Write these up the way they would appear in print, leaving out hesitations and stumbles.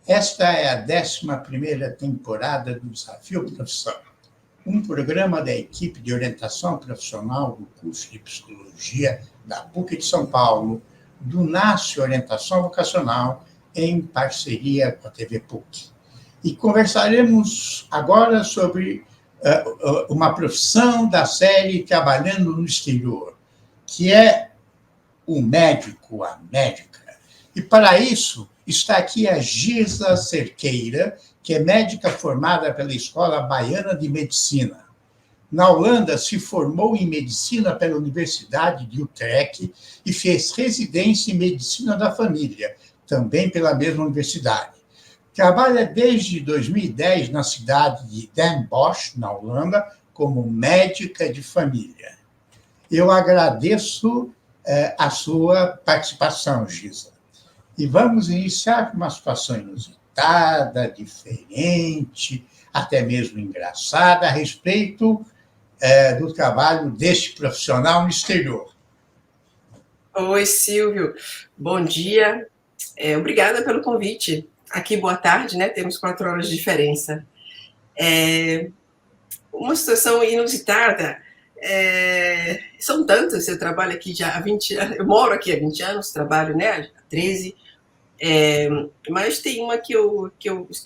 Esta é a 11ª temporada do Desafio Profissão, um programa da equipe de orientação profissional do curso de Psicologia da PUC de São Paulo, do NASCE Orientação Vocacional, em parceria com a TV PUC. E conversaremos agora sobre uma profissão da série Trabalhando no Exterior, que é o médico, a médica. E para isso está aqui a Giza Cerqueira, que é médica formada pela Escola Baiana de Medicina. Na Holanda, se formou em medicina pela Universidade de Utrecht e fez residência em medicina da família, também pela mesma universidade. Trabalha desde 2010 na cidade de Den Bosch, na Holanda, como médica de família. Eu agradeço a sua participação, Giza. E vamos iniciar com uma situação inusitada, diferente, até mesmo engraçada, a respeito do trabalho deste profissional no exterior. Oi, Silvio. Bom dia. Obrigada pelo convite. Aqui, boa tarde, né? Temos 4 horas de diferença. Uma situação inusitada. São tantas. Eu trabalho aqui já há 20 anos. Eu moro aqui há 20 anos, trabalho, né, há 13. Mas tem uma que eu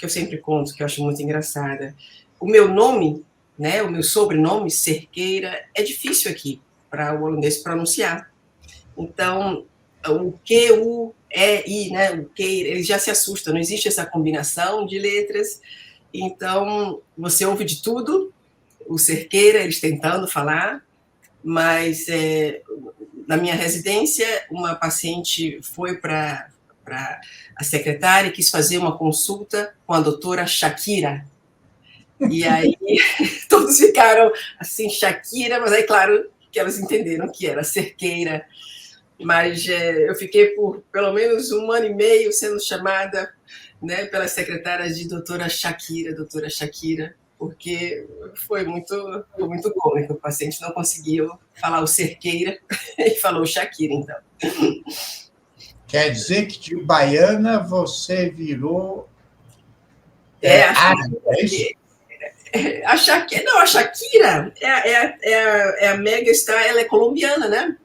sempre conto, que eu acho muito engraçada. O meu nome, né, o meu sobrenome, Cerqueira, é difícil aqui para o holandês pronunciar. Então, o Q-U-E-I, né, o Queira, ele já se assusta, não existe essa combinação de letras. Então, você ouve de tudo, o Cerqueira, eles tentando falar, mas na minha residência, uma paciente foi para a secretária e quis fazer uma consulta com a doutora Shakira. E aí todos ficaram assim, Shakira, mas aí, claro, que elas entenderam que era Cerqueira. Mas eu fiquei por pelo menos 1 ano e meio sendo chamada, né, pela secretária de doutora Shakira, porque foi muito cômico. O paciente não conseguiu falar o Cerqueira e falou Shakira, então. Quer dizer que de baiana você virou árabe, é isso? A Shakira é a mega star, ela é colombiana, né?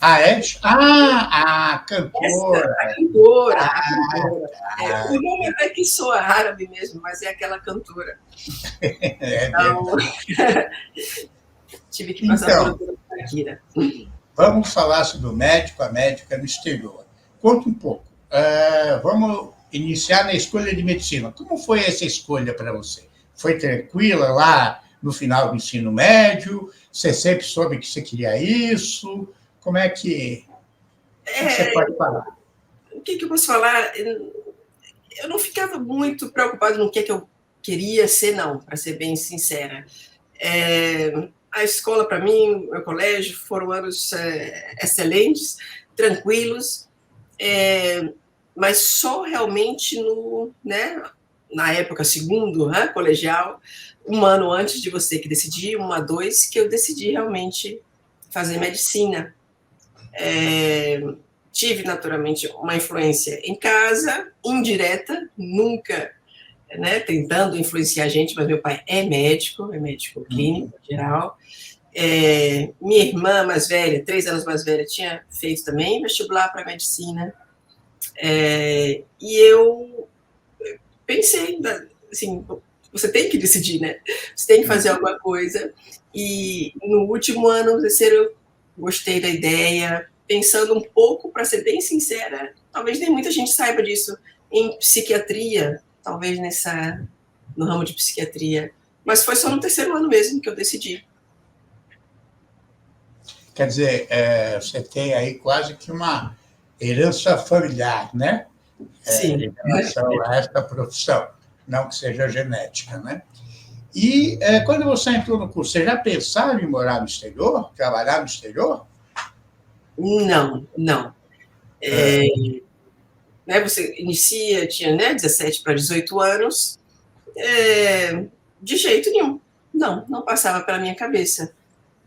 É? A cantora. A cantora. O nome até que soa árabe mesmo, mas é aquela cantora. Então, tive que passar por Shakira. Vamos falar sobre o médico, a médica no exterior. Conta um pouco. Vamos iniciar na escolha de medicina. Como foi essa escolha para você? Foi tranquila lá no final do ensino médio? Você sempre soube que você queria isso? Como é que você pode falar? O que eu posso falar? Eu não ficava muito preocupada no que eu queria ser, não, para ser bem sincera. A escola, para mim, o colégio, foram anos excelentes, tranquilos, mas só realmente na época, segundo colegial, 1 ano antes de você que decidir, 1 a 2, que eu decidi realmente fazer medicina. Tive, naturalmente, uma influência em casa, indireta, nunca, né, tentando influenciar a gente, mas meu pai é médico clínico, geral. Minha irmã mais velha, 3 anos mais velha, tinha feito também vestibular para medicina. E eu pensei, assim, você tem que decidir, né? Você tem que fazer alguma coisa. E no último ano, no terceiro, eu gostei da ideia, pensando um pouco, para ser bem sincera, talvez nem muita gente saiba disso, em psiquiatria, talvez no ramo de psiquiatria. Mas foi só no terceiro ano mesmo que eu decidi. Quer dizer, você tem aí quase que uma herança familiar, né? Sim. Em relação a esta profissão, não que seja genética, né? E quando você entrou no curso, você já pensava em morar no exterior, trabalhar no exterior? Não. Você inicia, tinha 17 para 18 anos, de jeito nenhum. Não passava pela minha cabeça.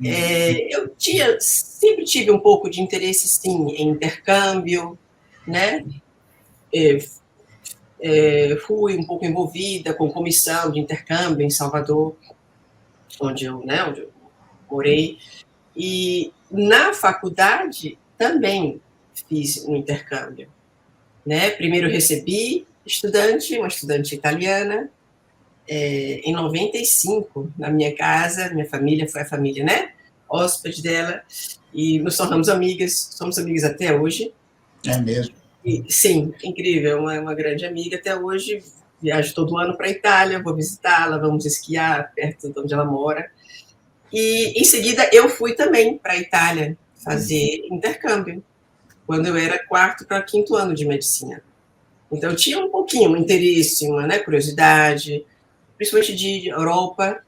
Eu sempre tive um pouco de interesse, sim, em intercâmbio, né? fui um pouco envolvida com comissão de intercâmbio em Salvador, onde eu morei. E na faculdade também fiz um intercâmbio, né? Primeiro recebi uma estudante italiana, em 95, na minha casa, minha família foi a família, né? Hóspede dela, e nos tornamos amigas, somos amigas até hoje. É mesmo? E, sim, incrível, uma grande amiga até hoje. Viajo todo ano para a Itália, vou visitá-la, vamos esquiar perto de onde ela mora. E, em seguida, eu fui também para a Itália fazer intercâmbio, quando eu era 4º para 5º ano de medicina. Então, eu tinha um pouquinho, um interesse, uma, né, curiosidade, principalmente de Europa,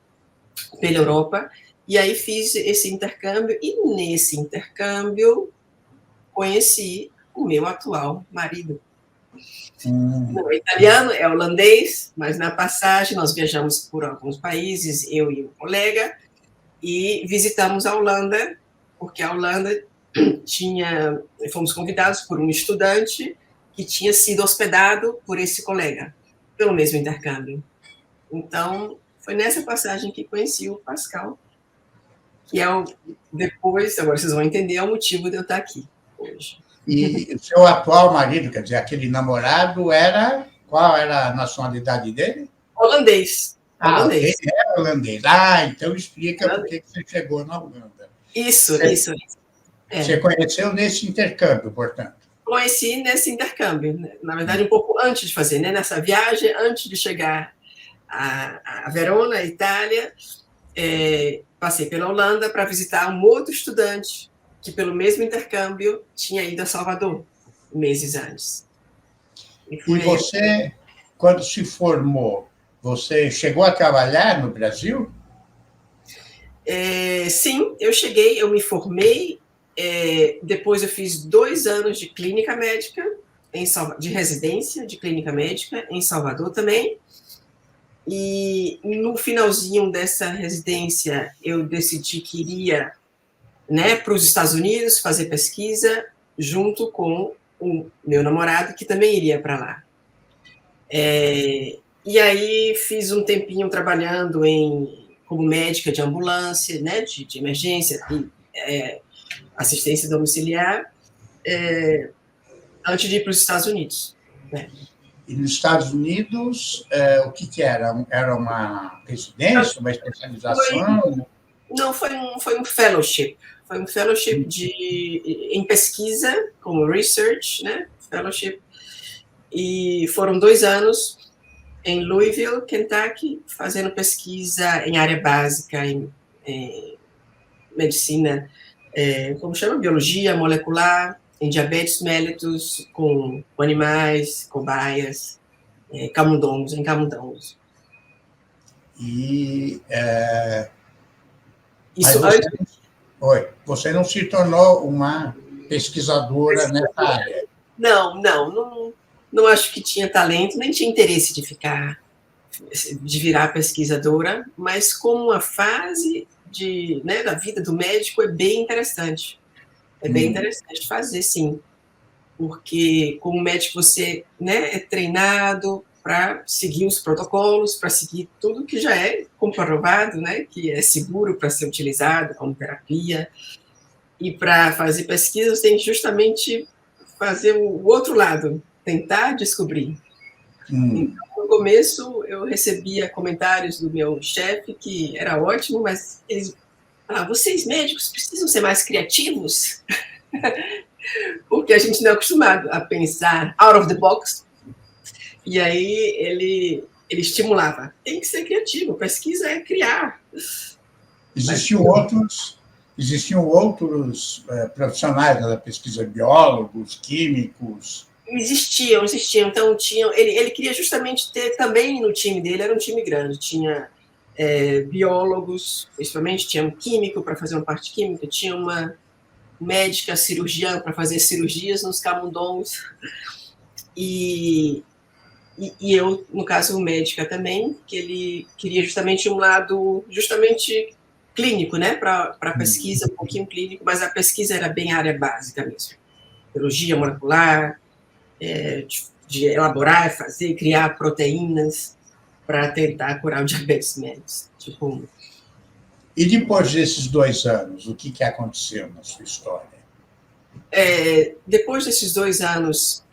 pela Europa. E aí fiz esse intercâmbio, e nesse intercâmbio conheci o meu atual marido. Não é italiano, é holandês, mas na passagem nós viajamos por alguns países, eu e um colega, e visitamos a Holanda, porque a Holanda fomos convidados por um estudante que tinha sido hospedado por esse colega, pelo mesmo intercâmbio. Então, foi nessa passagem que conheci o Pascal, que depois, agora vocês vão entender, é o motivo de eu estar aqui hoje. E o seu atual marido, quer dizer, aquele namorado, qual era a nacionalidade dele? Holandês. Ele é holandês. Então explica por que você chegou na Holanda. Isso. Você conheceu nesse intercâmbio, portanto? Conheci nesse intercâmbio, né? Na verdade, um pouco antes de fazer, né? Nessa viagem, antes de chegar a Verona, Itália, passei pela Holanda para visitar um outro estudante que, pelo mesmo intercâmbio, tinha ido a Salvador meses antes. E você, quando se formou, você chegou a trabalhar no Brasil? Sim, eu me formei, depois eu fiz 2 anos de clínica médica, de residência de clínica médica, em Salvador também, e no finalzinho dessa residência eu decidi que iria, né, para os Estados Unidos fazer pesquisa, junto com o meu namorado, que também iria para lá. E aí fiz um tempinho trabalhando como médica de ambulância, né, de emergência e assistência domiciliar, antes de ir para os Estados Unidos. Né? E nos Estados Unidos, o que era? Era uma residência, uma especialização? Foi um fellowship. Foi um fellowship em pesquisa, como research, né, fellowship. E foram 2 anos em Louisville, Kentucky, fazendo pesquisa em área básica, em medicina, como chama? Biologia molecular, em diabetes mellitus, com animais, cobaias, camundongos, em camundongos. E Isso você não se tornou uma pesquisadora nessa área? Não acho que tinha talento, nem tinha interesse de virar pesquisadora, mas como uma fase da vida do médico é bem interessante. É bem interessante fazer, sim. Porque, como médico, você, né, é treinado para seguir os protocolos, para seguir tudo que já é comprovado, né, que é seguro para ser utilizado como terapia. E para fazer pesquisa, você tem que justamente fazer o outro lado, tentar descobrir. Então, no começo, eu recebia comentários do meu chefe, que era ótimo, mas eles vocês médicos precisam ser mais criativos, porque a gente não é acostumado a pensar out of the box. E aí ele estimulava, tem que ser criativo, pesquisa é criar. Existiam outros profissionais da pesquisa, biólogos, químicos? Existiam. Então, ele queria justamente ter também no time dele, era um time grande, tinha biólogos, principalmente, tinha um químico para fazer uma parte química, tinha uma médica cirurgiã para fazer cirurgias nos camundongos, e eu, no caso, médica também, que ele queria justamente um lado clínico, né, para pesquisa, um pouquinho clínico, mas a pesquisa era bem área básica mesmo, biologia molecular, de elaborar, fazer, criar proteínas para tentar curar o diabetes mellitus tipo 1. E depois desses 2 anos, o que aconteceu na sua história? Depois desses 2 anos,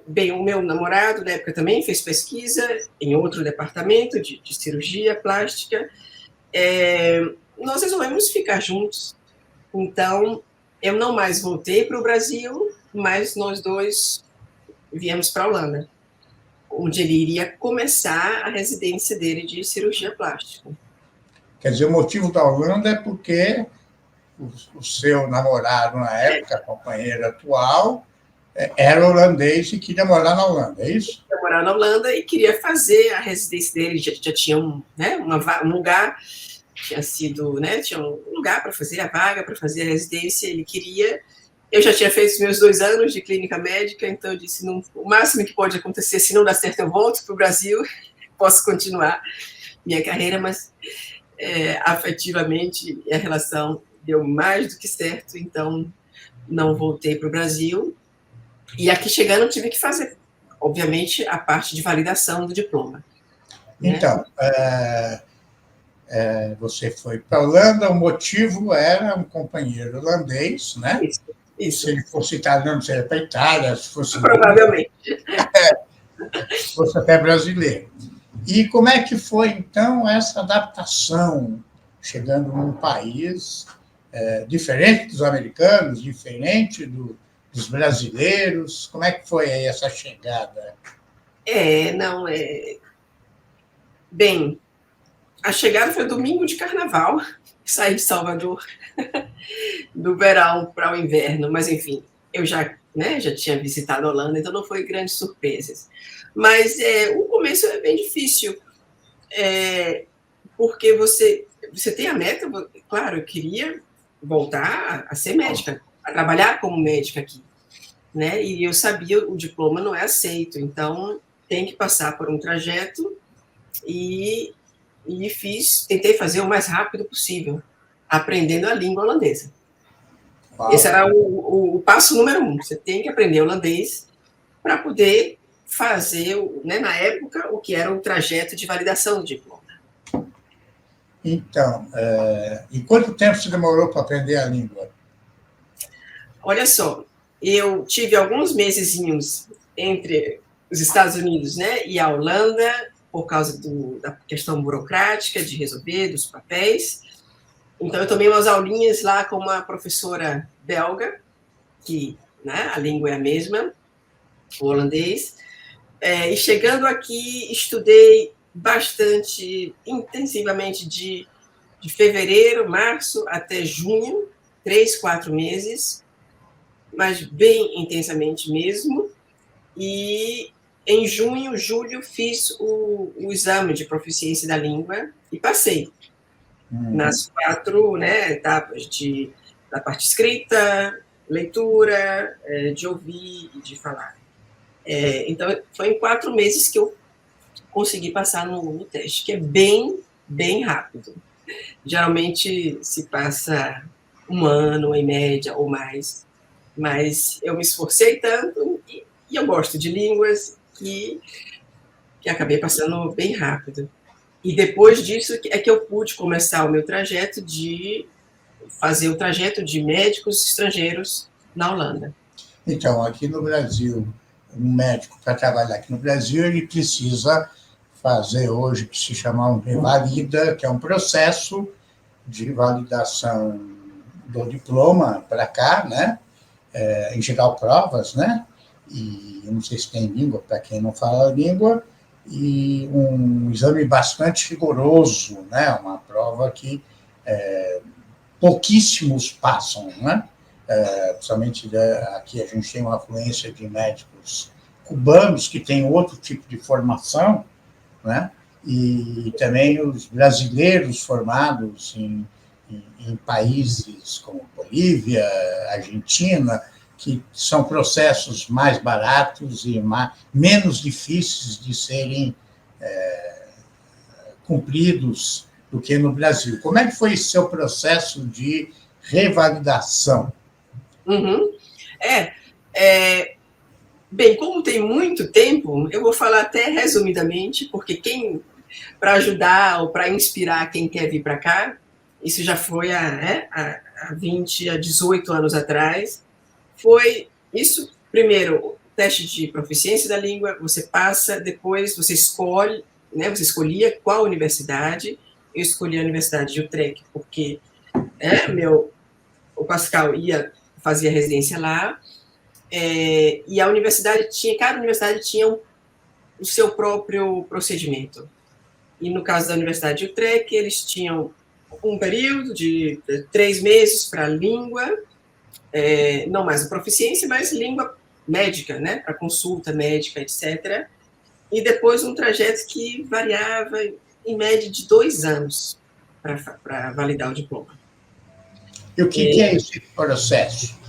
bem, o meu namorado, na época, também fez pesquisa em outro departamento de cirurgia plástica. Nós resolvemos ficar juntos. Então, eu não mais voltei para o Brasil, mas nós dois viemos para a Holanda, onde ele iria começar a residência dele de cirurgia plástica. Quer dizer, o motivo da Holanda é porque o seu namorado, na época, companheiro atual, era holandês e queria morar na Holanda, é isso? Queria morar na Holanda e queria fazer a residência dele, já tinha um lugar, tinha sido, tinha um lugar para fazer a vaga, para fazer a residência, ele queria. Eu já tinha feito os meus 2 anos de clínica médica, então eu disse, o máximo que pode acontecer, se não dar certo, eu volto para o Brasil, posso continuar minha carreira, mas afetivamente a relação deu mais do que certo, então não voltei para o Brasil. E aqui chegando eu tive que fazer, obviamente, a parte de validação do diploma. Então, você foi para a Holanda, o motivo era um companheiro holandês, né? Isso. Se ele fosse italiano, seria para a Itália, se fosse... Provavelmente. Se fosse até brasileiro. E como é que foi, então, essa adaptação, chegando num país diferente dos americanos, diferente dos brasileiros? Como é que foi aí essa chegada? Bem, a chegada foi domingo de carnaval, saí de Salvador, do verão para o inverno, mas, enfim, eu já tinha visitado a Holanda, então não foi grandes surpresas. Mas o começo é bem difícil, porque você tem a meta, claro, eu queria voltar a ser médica, a trabalhar como médica aqui, né? E eu sabia o diploma não é aceito, então tem que passar por um trajeto e tentei fazer o mais rápido possível, aprendendo a língua holandesa. Uau. Esse era o passo número 1, você tem que aprender holandês para poder fazer, na época, o que era o trajeto de validação do diploma. Então, e quanto tempo você demorou para aprender a língua? Olha só, eu tive alguns mesezinhos entre os Estados Unidos, e a Holanda, por causa da questão burocrática de resolver, dos papéis. Então, eu tomei umas aulinhas lá com uma professora belga, que a língua é a mesma, o holandês. E chegando aqui, estudei bastante, intensivamente, de fevereiro, março até junho, 3, 4 meses, mas bem intensamente mesmo. E em junho, julho, fiz o exame de proficiência da língua e passei nas 4 etapas da parte escrita, leitura, de ouvir e de falar. Então, foi em 4 meses que eu consegui passar no teste, que é bem, bem rápido. Geralmente se passa 1 ano, em média, ou mais. Mas eu me esforcei tanto e eu gosto de línguas que acabei passando bem rápido. E depois disso é que eu pude começar o meu trajeto de fazer o trajeto de médicos estrangeiros na Holanda. Então, aqui no Brasil, um médico, para trabalhar aqui no Brasil, ele precisa fazer hoje o que se chama um revalida, que é um processo de validação do diploma para cá, em geral provas, e eu não sei se tem língua, para quem não fala língua, e um exame bastante rigoroso, uma prova que pouquíssimos passam, principalmente aqui a gente tem uma afluência de médicos cubanos que têm outro tipo de formação, e também os brasileiros formados em países como Bolívia, Argentina, que são processos mais baratos e menos difíceis de serem cumpridos do que no Brasil. Como é que foi seu processo de revalidação? Bem, como tem muito tempo, eu vou falar até resumidamente, porque para ajudar ou para inspirar quem quer vir para cá, isso já foi há 20, há 18 anos atrás, foi isso, primeiro, o teste de proficiência da língua, você passa, depois você escolhe, né, você escolhia qual universidade. Eu escolhi a Universidade de Utrecht, porque o Pascal fazia residência lá, e a universidade cada universidade tinha o seu próprio procedimento. E no caso da Universidade de Utrecht, eles tinham um período de 3 meses para língua, não mais a proficiência, mas língua médica, né, para consulta médica, etc. E depois um trajeto que variava em média de 2 anos para validar o diploma. E o que é esse processo?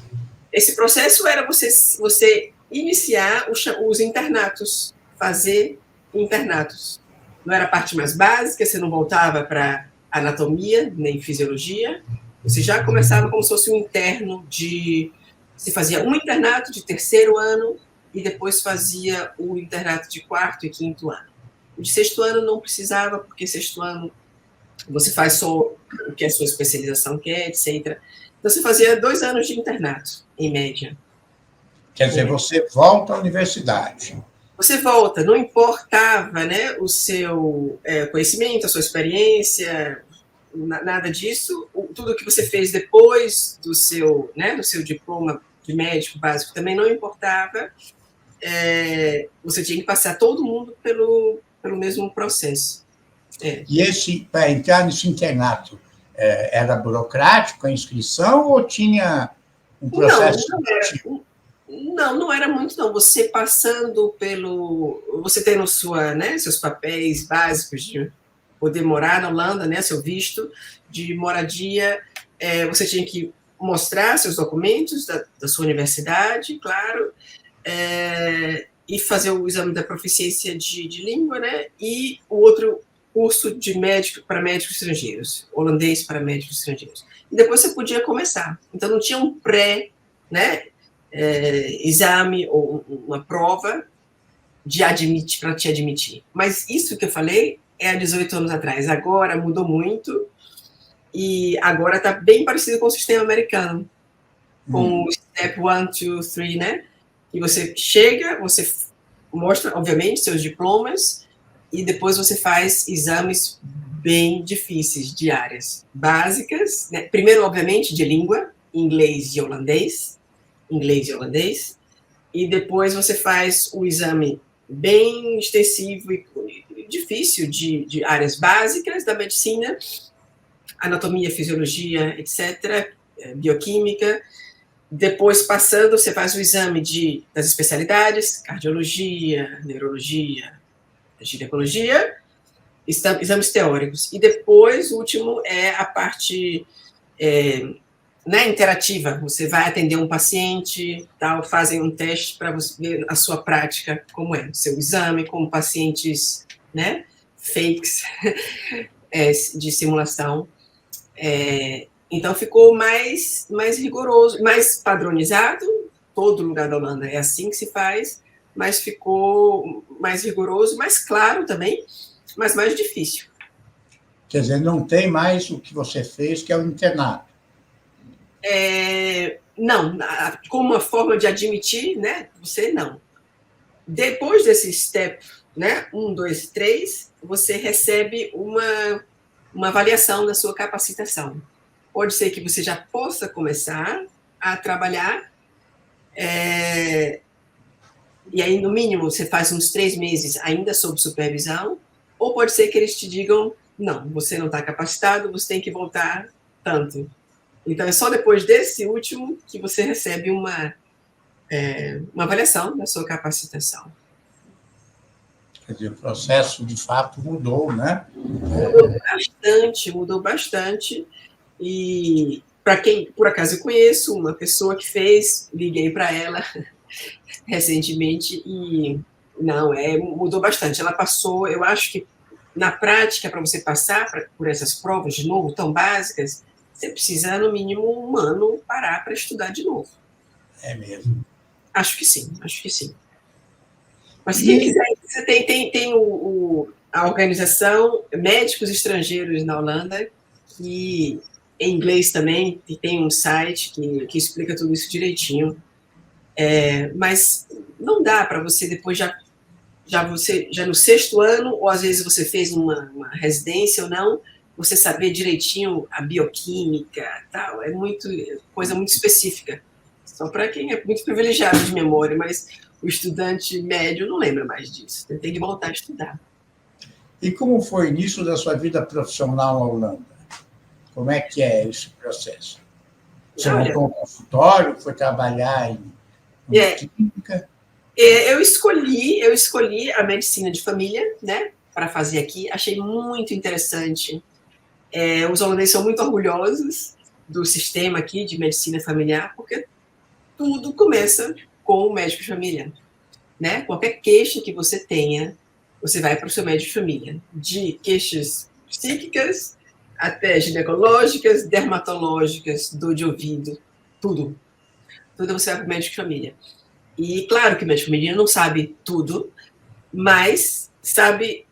Esse processo era você iniciar os internatos, fazer internatos. Não era a parte mais básica, você não voltava para anatomia, nem fisiologia, você já começava como se fosse um interno você fazia um internato de 3º ano e depois fazia o internato de 4º e 5º ano. O de 6º ano não precisava, porque 6º ano você faz só o que a sua especialização quer, etc. Então, você fazia 2 anos de internato, em média. Quer dizer, você volta à universidade. Você volta, não importava, né, o seu conhecimento, a sua experiência, nada disso. Tudo que você fez depois do seu diploma de médico básico também não importava. Você tinha que passar todo mundo pelo mesmo processo. E para entrar nesse internato, era burocrático a inscrição ou tinha um processo? Não era muito, não. Você passando você tendo seus papéis básicos de poder morar na Holanda, né, seu visto de moradia, você tinha que mostrar seus documentos da sua universidade, claro, e fazer o exame da proficiência de língua, né, e o outro curso de médico para médicos estrangeiros, holandês para médicos estrangeiros. E depois você podia começar. Então, não tinha um exame ou uma prova para te admitir. Mas isso que eu falei há 18 anos atrás. Agora mudou muito e agora está bem parecido com o sistema americano, com o Step 1, 2, 3, né? E você chega, você mostra, obviamente, seus diplomas e depois você faz exames bem difíceis de áreas básicas, né? Primeiro, obviamente, de língua, inglês e holandês, e depois você faz o exame bem extensivo e difícil de áreas básicas da medicina, anatomia, fisiologia, etc., bioquímica. Depois, passando, você faz o exame das especialidades, cardiologia, neurologia, ginecologia, exames teóricos. E depois, o último é a parte interativa. Você vai atender um paciente, fazem um teste para você ver a sua prática, como é, o seu exame com pacientes, né, fakes de simulação. Então, ficou mais rigoroso, mais padronizado. Todo lugar da Holanda é assim que se faz, mas ficou mais rigoroso, mais claro também, mas mais difícil. Quer dizer, não tem mais o que você fez, que é o internato. Não, como uma forma de admitir, né? Você não. Depois desse step, né? 1, 2, 3, você recebe uma avaliação da sua capacitação. Pode ser que você já possa começar a trabalhar, e aí, no mínimo, você faz uns 3 meses ainda sob supervisão, ou pode ser que eles te digam, não, você não está capacitado, você tem que voltar tanto. Então, é só depois desse último que você recebe uma avaliação da sua capacitação. Quer dizer, o processo, de fato, mudou, né? Mudou bastante. E, para quem, por acaso, eu conheço uma pessoa que fez, liguei para ela recentemente e, mudou bastante. Ela passou, eu acho que, na prática, para você passar por essas provas, de novo, tão básicas, você precisa, no mínimo, 1 ano parar para estudar de novo. É mesmo? Acho que sim. Mas quem quiser, você tem a organização Médicos Estrangeiros na Holanda, que em inglês também, que tem um site que explica tudo isso direitinho. Mas não dá para você depois já no sexto ano, ou às vezes você fez uma residência ou não, você saber direitinho a bioquímica, tal, coisa muito específica. Só para quem é muito privilegiado de memória, mas o estudante médio não lembra mais disso. Tem que voltar a estudar. E como foi o início da sua vida profissional na Holanda? Como é que é esse processo? Você montou um consultório, foi trabalhar em clínica? Eu escolhi a medicina de família, né, para fazer aqui. Achei muito interessante. Os holandeses são muito orgulhosos do sistema aqui de medicina familiar, porque tudo começa com o médico de família, né? Qualquer queixa que você tenha, você vai para o seu médico de família. De queixas psíquicas até ginecológicas, dermatológicas, dor de ouvido, tudo. Tudo você vai para o médico de família. E claro que o médico de família não sabe tudo, mas sabe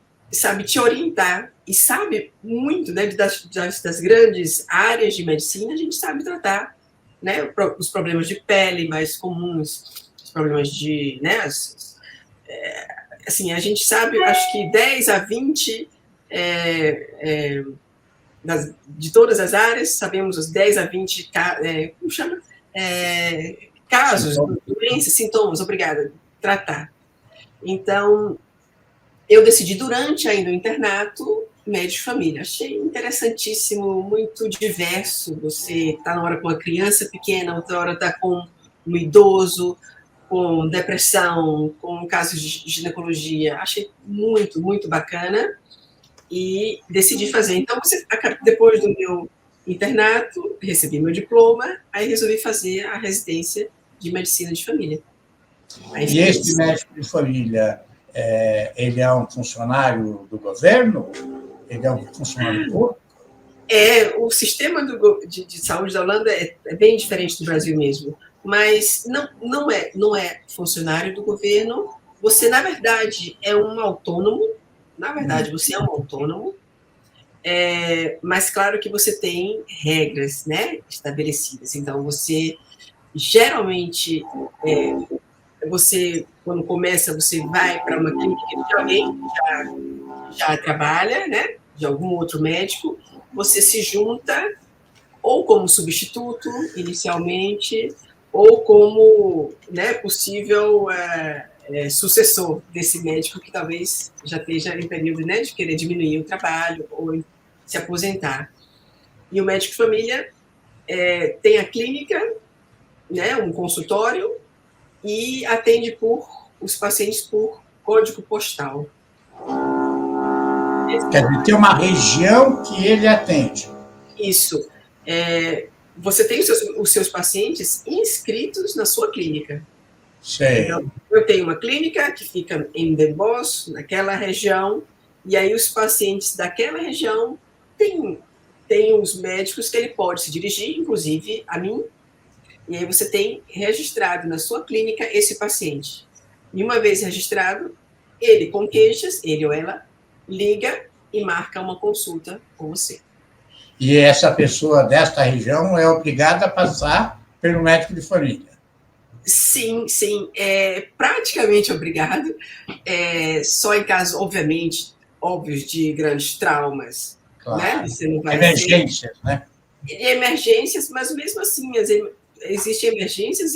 te orientar e sabe muito, né, das grandes áreas de medicina, a gente sabe tratar, né, os problemas de pele mais comuns, os problemas de, né, assim, a gente sabe, acho que 10 a 20 de todas as áreas, sabemos os 10 a 20 como chama? Casos, doenças, sintomas, obrigada, tratar. Então, eu decidi durante ainda o internato médico de família. Achei interessantíssimo, muito diverso. Você está na hora com uma criança pequena, outra hora está com um idoso, com depressão, com casos de ginecologia. Achei muito, muito bacana e decidi fazer. Então, depois do meu internato, recebi meu diploma, aí resolvi fazer a residência de medicina de família. E esse médico de família, ele é um funcionário do governo? Ele é um funcionário público? O sistema de saúde da Holanda é bem diferente do Brasil mesmo, mas não é funcionário do governo. Você, na verdade, é um autônomo. Na verdade, você é um autônomo, mas claro que você tem regras, né, estabelecidas. Então, você geralmente quando começa, você vai para uma clínica de alguém que já trabalha, né, de algum outro médico, você se junta ou como substituto, inicialmente, ou como, né, possível sucessor desse médico que talvez já esteja em período, né, de querer diminuir o trabalho ou se aposentar. E o médico de família tem a clínica, né, um consultório, e atende os pacientes por código postal. Quer dizer, tem uma região que ele atende. Isso. Você tem os seus pacientes inscritos na sua clínica. Sei. Então, eu tenho uma clínica que fica em Den Bosch, naquela região, e aí os pacientes daquela região têm os médicos que ele pode se dirigir, inclusive a mim, e aí você tem registrado na sua clínica esse paciente. E uma vez registrado, ele com queixas, ele ou ela, liga e marca uma consulta com você. E essa pessoa desta região é obrigada a passar pelo médico de família? Sim, é praticamente obrigado. Só em casos, obviamente, óbvios de grandes traumas. Claro. Né? Você não vai emergências, né? Emergências, mas mesmo assim, existem emergências,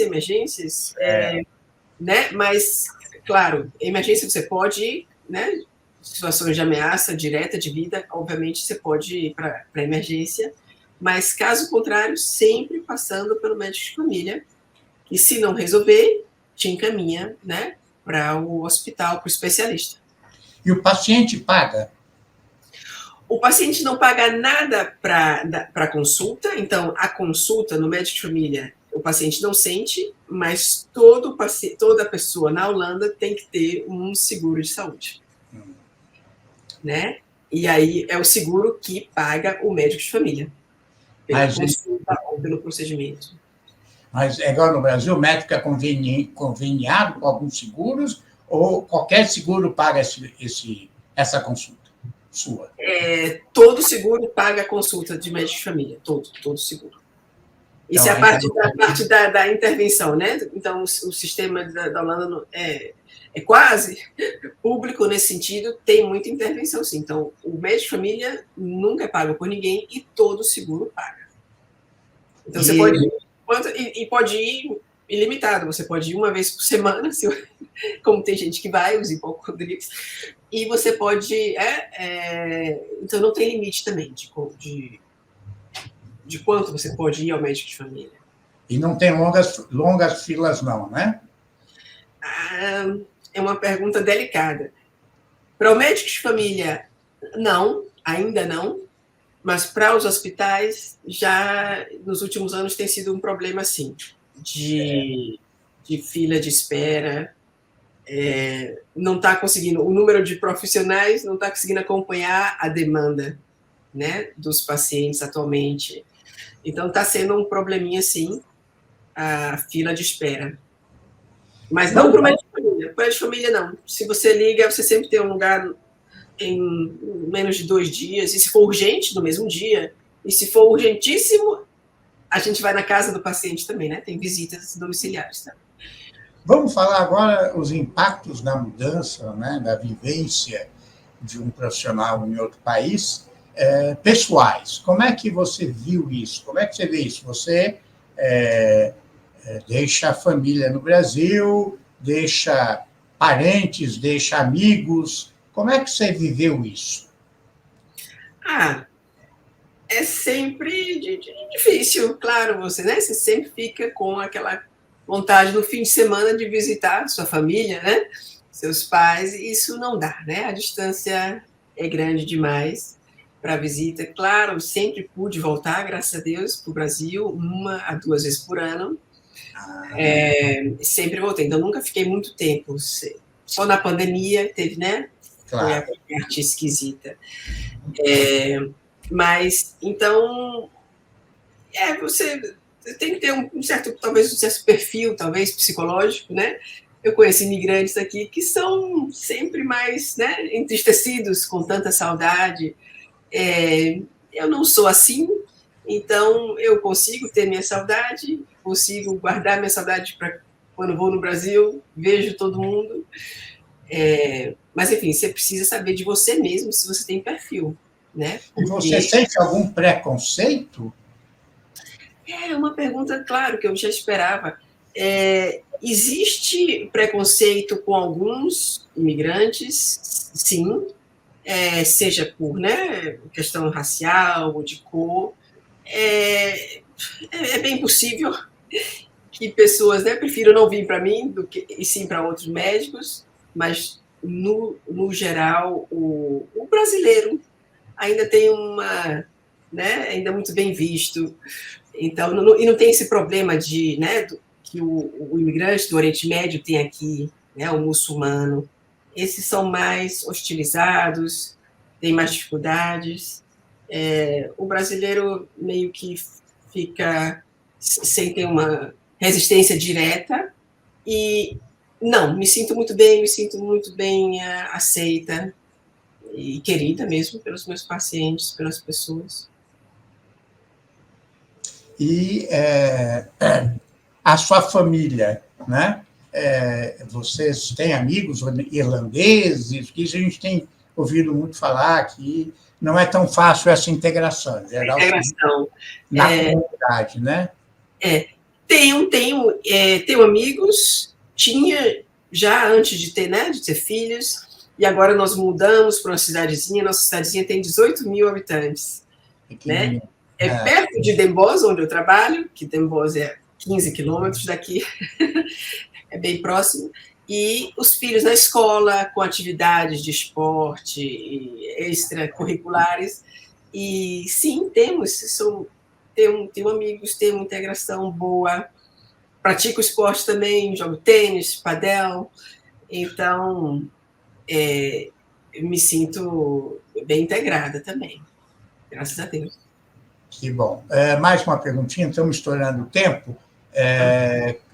né? Mas, claro, emergência você pode ir, né? Situações de ameaça direta de vida, obviamente você pode ir para emergência, mas caso contrário, sempre passando pelo médico de família, e se não resolver, te encaminha, né, para o hospital, para o especialista. E o paciente paga? O paciente não paga nada para a consulta, então a consulta no médico de família, o paciente não sente, mas toda pessoa na Holanda tem que ter um seguro de saúde. Né? E aí é o seguro que paga o médico de família, pela consulta ou pelo procedimento. Mas é igual no Brasil, o médico é conveniado com alguns seguros ou qualquer seguro paga essa consulta sua? Todo seguro paga a consulta de médico de família, todo seguro. Isso Então, é a parte da intervenção, né? Então, o sistema da Holanda é quase público nesse sentido, tem muita intervenção, sim. Então, o médico de família nunca é pago por ninguém e todo seguro paga. Então, você pode ir ilimitado, você pode ir uma vez por semana, como tem gente que vai, os hipocondríacos, e você pode... então, não tem limite também de quanto você pode ir ao médico de família. E não tem longas filas, não, né? É uma pergunta delicada. Para o médico de família, não, ainda não, mas para os hospitais, já nos últimos anos tem sido um problema, sim, de fila de espera. Não está conseguindo, o número de profissionais não está conseguindo acompanhar a demanda, né, dos pacientes atualmente. Então, está sendo um probleminha, sim, a fila de espera. Mas não para o médico de família. Para o médico de família, não. Se você liga, você sempre tem um lugar em menos de 2 dias. E se for urgente, no mesmo dia. E se for urgentíssimo, a gente vai na casa do paciente também, né? Tem visitas domiciliares também. Vamos falar agora os impactos da mudança, né, da vivência de um profissional em outro país, pessoais. Como é que você viu isso? Como é que você vê isso? Você deixa a família no Brasil, deixa parentes, deixa amigos. Como é que você viveu isso? É sempre difícil, claro, você sempre fica com aquela vontade no fim de semana de visitar sua família, né? Seus pais, e isso não dá, né? A distância é grande demais para a visita. Claro, sempre pude voltar, graças a Deus, para o Brasil, 1 a 2 vezes por ano. Sempre voltei, então nunca fiquei muito tempo. Só na pandemia teve, né? Claro. Foi a parte esquisita. Mas, então, você tem que ter talvez um certo perfil, talvez, psicológico, né? Eu conheço imigrantes aqui que são sempre mais, né, entristecidos com tanta saudade. Eu não sou assim, então eu consigo ter minha saudade, consigo guardar minha saudade para quando vou no Brasil, vejo todo mundo. Mas, enfim, você precisa saber de você mesmo se você tem perfil, né? E você sente algum preconceito? É uma pergunta, claro, que eu já esperava. Existe preconceito com alguns imigrantes, sim, seja por, né, questão racial ou de cor. É bem possível que pessoas, né, prefiram não vir para mim e sim para outros médicos, mas, no geral, o brasileiro ainda tem né, ainda muito bem visto. Então, não tem esse problema né, que o imigrante do Oriente Médio tem aqui, né, o muçulmano. Esses são mais hostilizados, têm mais dificuldades. O brasileiro meio que fica sem ter uma resistência direta e não, me sinto muito bem aceita e querida mesmo pelos meus pacientes, pelas pessoas. E a sua família, né? Vocês têm amigos irlandeses, que a gente tem ouvido muito falar que não é tão fácil essa integração, em geral, na comunidade, né? Tenho amigos, tinha já antes de ter filhos, e agora nós mudamos para uma cidadezinha, nossa cidadezinha tem 18 mil habitantes, né? Perto de Den Bosch, onde eu trabalho, que Den Bosch é 15 quilômetros daqui, é bem próximo, e os filhos na escola, com atividades de esporte extracurriculares, e sim, tenho amigos, tenho uma integração boa, pratico esporte também, jogo tênis, padel, então me sinto bem integrada também, graças a Deus. Que bom. Mais uma perguntinha, estamos estourando o tempo.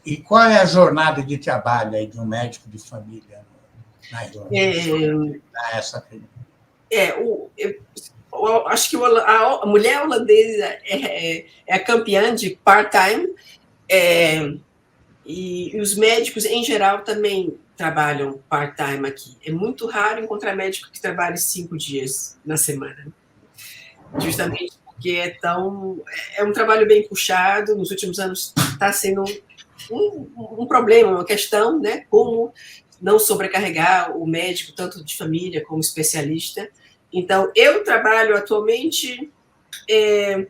E qual é a jornada de trabalho aí de um médico de família na Irlanda. É, Essa pergunta. Eu acho que a mulher holandesa é a campeã de part-time, e os médicos, em geral, também trabalham part-time aqui. É muito raro encontrar médico que trabalhe 5 dias na semana. Justamente porque é um trabalho bem puxado. Nos últimos anos está sendo um problema, uma questão, né? Como não sobrecarregar o médico, tanto de família como especialista. Então, eu trabalho atualmente, em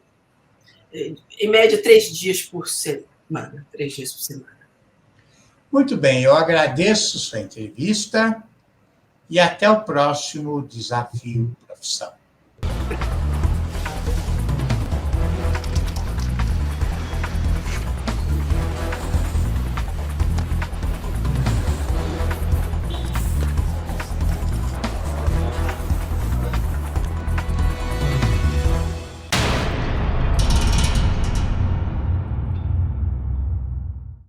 média, 3 dias por semana. 3 dias por semana. Muito bem, eu agradeço sua entrevista e até o próximo Desafio Profissão.